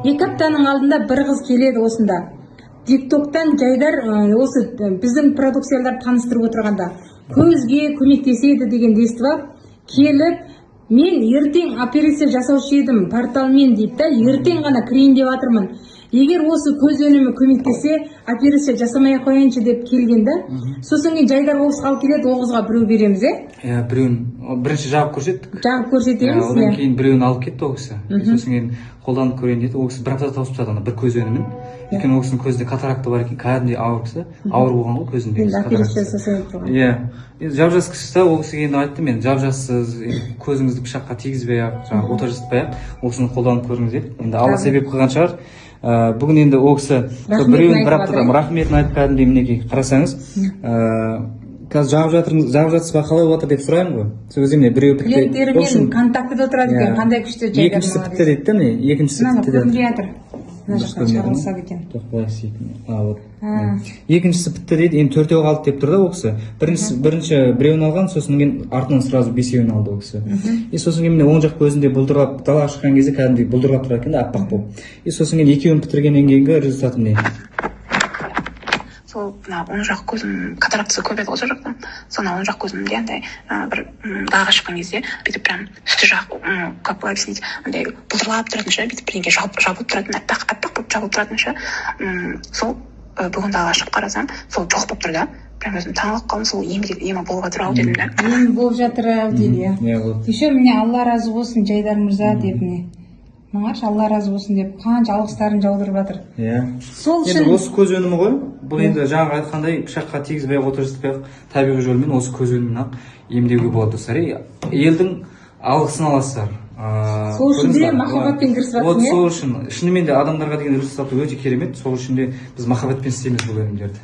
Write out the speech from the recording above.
2 аптаның алдында бір қыз келеді осында. TikToktан жайдар осы біздің продукцияларды таныстырып отырғанда көзге көмектеседі деген естіп алып, келіп, мен ертең операция жасаушы едім порталмен дейді да, ертең ғана кірейін деп жатырмын. Егер осы көз өнімі көмектесе, операция жасамай қояйыншы деп келген да. Сосын кейін жайдар ол қыз келеді, ол қызға біреу береміз, біреуін бірінші жағып көрсеттік. Жағып көрсетеміз. Одан кейін біреуін алып кетті ол кісі. Сосын кейін қолданып көрейін деді. Ол кісі бір аптада тауысып тастады бір көз өнімін. Өйткені ол кісінің көзінде катаракта бар екен, кәдімгідей ауыр кісі. Ауыр болған ғой көзінде. Операция жасайды ғой. Иә. Жап-жас кісі ол кісі кейін айтты, мен жап-жассыз көзіңізді пышаққа тигізбей ақ, жаңағы ота жасатпай ақ, осыны қолданып көріңіз деді. Енді Алла себеп қылған шығар. Бүгін енді ол кісі біреуін бір аптада рахметін айтып кәдімгідей мінекей қарасаңыз, қазір жағып жатсыз ба, қалай жатыр деп сұраймын ғой. Сол кезде міне біреу бітті. Клиенттермен контактіде отырады екен, қандай күшті жайдар. Екіншісі бітті дейді да, міне, екіншісі бітті дейді. Көрінбей жатыр. Мына жаққа шығарылса екен. Былай істейтін. Екіншісі бітті дейді, енді 4-еу қалды деп тұр да ол кісі. Бірінші біреуін алған, сосын кейін артынан сразу 5-еуін алды ол кісі. И сосын кейін міне оң жақ көзінде бұлдырап, далаға шыққан кезде кәдімгідей бұлдырап тұрады екен да, аппақ болып. И сосын кейін 2-еуін бітіргеннен кейінгі результаты міне. Сол оң жақ көзім катарактасы көп еді осы жақта. Соны оң жақ көзімде андай бір далаға шыққан кезде бүйтіп прям үсті жақ, как бы объяснить, андай бұлдырап тұратын ше, бүйтіп бірдеңе жабылып тұратын, аппақ болып жабылып тұратын ше. Сол бүгін далаға шығып қарасам, сол жоқ болып тұр да. Прям өзім таңғалып қалдым, сол емі болып жатыр ау дедім да. Емі болып жатыр ау дейді. Еще міне Алла разы болсын Жайдар мырза деп міне. Маңаш Алла разы болсын деп қанша алғыстарын жаудырып жатыр. Сол үшін енді осы көз өнімі ғой. Бұл енді жаңағы айтқандай пышаққа тигізбей ақ, ота жасатпай ақ, табиғи жолмен осы көз өнімін ақ емдеуге болады достар. Елдің алғысын аласыздар. Сол үшін де махаббатпен кірісіп жатырсың, сол үшін шынымен де адамдарға деген рұқсаты өте керемет. Сол үшін де біз махаббатпен істейміз бұл өнімдерді.